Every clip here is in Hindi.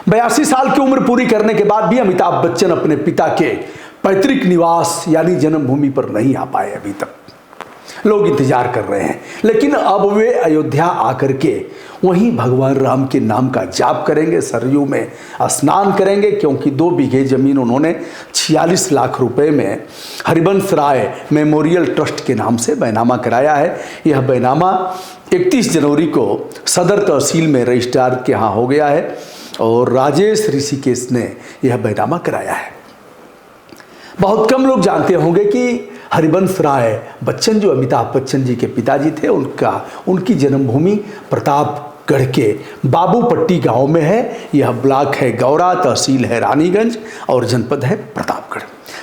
82 साल की उम्र पूरी करने के बाद भी अमिताभ बच्चन अपने पिता के पैतृक निवास यानी जन्मभूमि पर नहीं आ पाए। अभी तक लोग इंतजार कर रहे हैं, लेकिन अब वे अयोध्या आकर के वहीं भगवान राम के नाम का जाप करेंगे, सरयू में स्नान करेंगे, क्योंकि 2 बीघे जमीन उन्होंने 46 लाख रुपए में हरिवंश राय मेमोरियल ट्रस्ट के नाम से बैनामा कराया है। यह बैनामा 31 जनवरी को सदर तहसील में रजिस्ट्रार के यहाँ हो गया है और राजेश ऋषिकेश ने यह बैनामा कराया है। बहुत कम लोग जानते होंगे कि हरिवंश राय बच्चन जो अमिताभ बच्चन जी के पिताजी थे, उनकी जन्मभूमि प्रतापगढ़ के बाबूपट्टी गांव में है। यह ब्लॉक है गौरा, तहसील है रानीगंज और जनपद है प्रतापगढ़।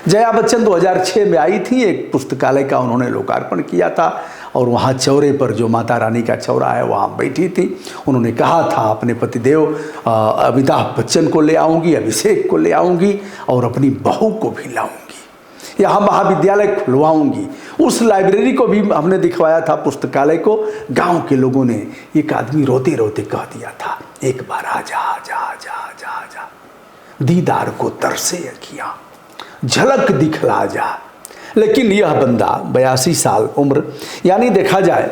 जया बच्चन 2006 में आई थी, एक पुस्तकालय का उन्होंने लोकार्पण किया था और वहाँ चौरे पर जो माता रानी का चौरा है वहाँ बैठी थी। उन्होंने कहा था अपने पतिदेव अमिताभ बच्चन को ले आऊँगी, अभिषेक को ले आऊँगी और अपनी बहू को भी लाऊँगी, यहाँ महाविद्यालय खुलवाऊंगी। उस लाइब्रेरी को भी हमने दिखवाया था, पुस्तकालय को। गांव के लोगों ने, एक आदमी रोते रोते कह दिया था, एक बार आजा आजा आजा आजा आजा, दीदार को तरसे अखियां, झलक दिखला जा। लेकिन यह बंदा 82 साल उम्र, यानी देखा जाए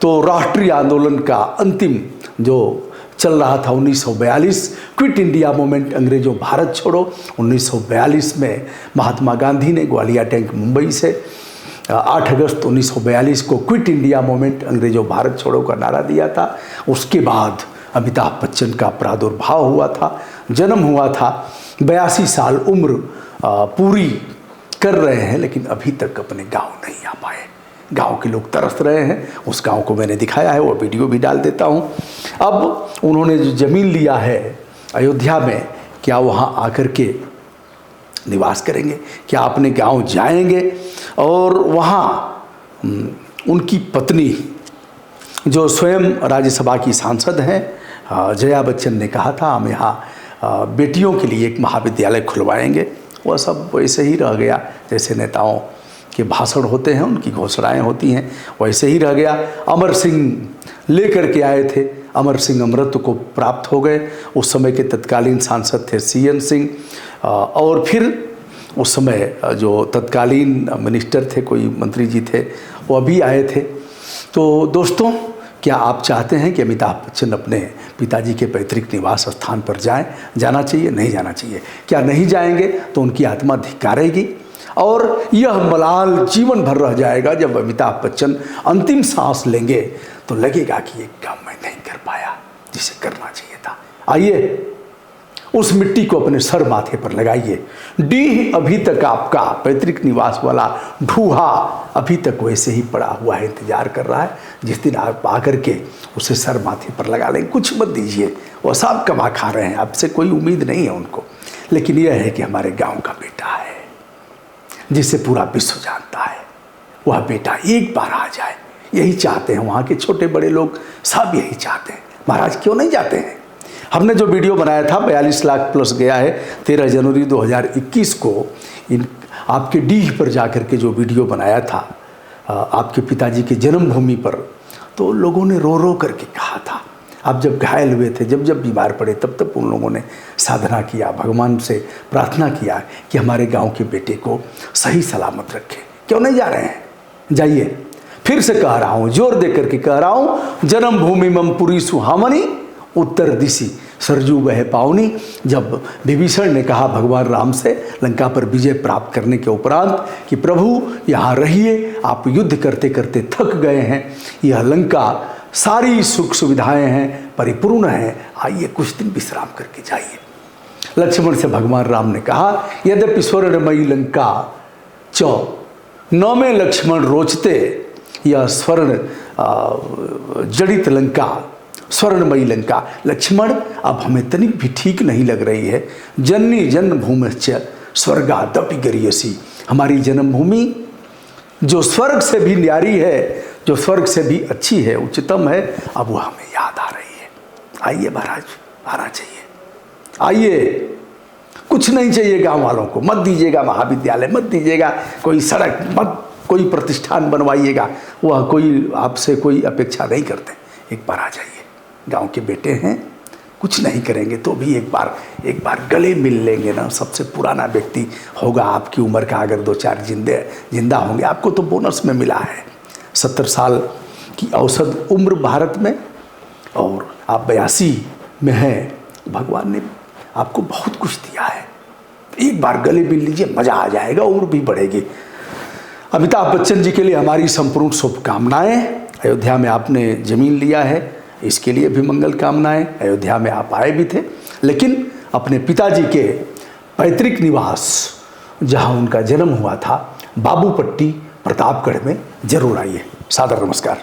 तो राष्ट्रीय आंदोलन का अंतिम जो चल रहा था 1942, क्विट इंडिया मूवमेंट, अंग्रेजों भारत छोड़ो। 1942 में महात्मा गांधी ने ग्वालियर टैंक मुंबई से 8 अगस्त 1942 को क्विट इंडिया मूवमेंट, अंग्रेजों भारत छोड़ो का नारा दिया था। उसके बाद अमिताभ बच्चन का प्रादुर्भाव हुआ था, जन्म हुआ था। 82 साल उम्र पूरी कर रहे हैं, लेकिन अभी तक अपने गाँव नहीं आ पाए। गांव के लोग तरस रहे हैं। उस गांव को मैंने दिखाया है, वो वीडियो भी डाल देता हूं। अब उन्होंने जो ज़मीन लिया है अयोध्या में, क्या वहां आकर के निवास करेंगे, क्या अपने गांव जाएंगे? और वहां उनकी पत्नी जो स्वयं राज्यसभा की सांसद हैं जया बच्चन ने कहा था, हम यहाँ बेटियों के लिए एक महाविद्यालय खुलवाएंगे। वह सब वैसे ही रह गया, जैसे नेताओं के भाषण होते हैं, उनकी घोषणाएं होती हैं, वैसे ही रह गया। अमर सिंह लेकर के आए थे, अमर सिंह अमृत को प्राप्त हो गए। उस समय के तत्कालीन सांसद थे CN सिंह और फिर उस समय जो तत्कालीन मिनिस्टर थे, कोई मंत्री जी थे, वो अभी आए थे। तो दोस्तों, क्या आप चाहते हैं कि अमिताभ बच्चन अपने पिताजी के पैतृक निवास स्थान पर जाएं? जाना चाहिए? नहीं जाना चाहिए? क्या नहीं जाएंगे तो उनकी आत्मा धिक्कारेगी और यह मलाल जीवन भर रह जाएगा। जब अमिताभ बच्चन अंतिम सांस लेंगे तो लगेगा कि ये काम मैं नहीं कर पाया जिसे करना चाहिए था। आइए उस मिट्टी को अपने सर माथे पर लगाइए। डीह अभी तक आपका पैतृक निवास वाला ढूहा अभी तक वैसे ही पड़ा हुआ है, इंतजार कर रहा है जिस दिन आप आकर के उसे सर माथे पर लगा लेंगे। कुछ मत दीजिए, वो सब कमा खा रहे हैं, आपसे कोई उम्मीद नहीं है उनको। लेकिन यह है कि हमारे गाँव का बेटा है जिसे पूरा विश्व जानता है, वह बेटा एक बार आ जाए, यही चाहते हैं वहाँ के छोटे बड़े लोग, सब यही चाहते हैं। महाराज क्यों नहीं जाते हैं? हमने जो वीडियो बनाया था 42 लाख प्लस गया है 13 जनवरी 2021 को, इन आपके डीह पर जाकर के जो वीडियो बनाया था आपके पिताजी की जन्मभूमि पर, तो लोगों ने रो रो करके कहा था। आप जब घायल हुए थे, जब जब बीमार पड़े, तब तब उन लोगों ने साधना किया, भगवान से प्रार्थना किया कि हमारे गांव के बेटे को सही सलामत रखे। क्यों नहीं जा रहे हैं? जाइए। फिर से कह रहा हूँ, जोर दे करके कह रहा हूँ, जन्मभूमि मम पुरी सुहामनी, उत्तर दिशि सरजू बह पावनी। जब विभीषण ने कहा भगवान राम से लंका पर विजय प्राप्त करने के उपरांत कि प्रभु यहाँ रहिए, आप युद्ध करते करते थक गए हैं, यह लंका सारी सुख सुविधाएं हैं, परिपूर्ण हैं, आइए कुछ दिन विश्राम करके जाइए। लक्ष्मण से भगवान राम ने कहा, यद्यपि स्वर्णमयी लंका चौ नौ में लक्ष्मण रोचते, यह स्वर्ण जड़ित लंका, स्वर्णमयी लंका लक्ष्मण अब हमें तनिक भी ठीक नहीं लग रही है। जननी जन्मभूमिश्च स्वर्गादपि गरियसी, हमारी जन्मभूमि जो स्वर्ग से भी न्यारी है, जो स्वर्ग से भी अच्छी है, उच्चतम है, अब वो हमें याद आ रही है। आइए महाराज, आना चाहिए। आइए, कुछ नहीं चाहिए गांव वालों को, मत दीजिएगा महाविद्यालय, मत दीजिएगा कोई सड़क, मत कोई प्रतिष्ठान बनवाइएगा, वह कोई आपसे कोई अपेक्षा नहीं करते। एक बार आ जाइए, गांव के बेटे हैं, कुछ नहीं करेंगे तो भी एक बार गले मिल लेंगे ना। सबसे पुराना व्यक्ति होगा आपकी उम्र का, अगर 2-4 जिंदा होंगे, आपको तो बोनस में मिला है 70 साल की औसत उम्र भारत में, और आप 82 में हैं। भगवान ने आपको बहुत कुछ दिया है, एक बार गले मिल लीजिए, मज़ा आ जाएगा, उम्र भी बढ़ेगी। अमिताभ बच्चन जी के लिए हमारी संपूर्ण शुभकामनाएं। अयोध्या में आपने ज़मीन लिया है, इसके लिए भी मंगल कामनाएं। अयोध्या में आप आए भी थे, लेकिन अपने पिताजी के पैतृक निवास जहां उनका जन्म हुआ था, बाबूपट्टी प्रतापगढ़ में जरूर आइए। सादर नमस्कार।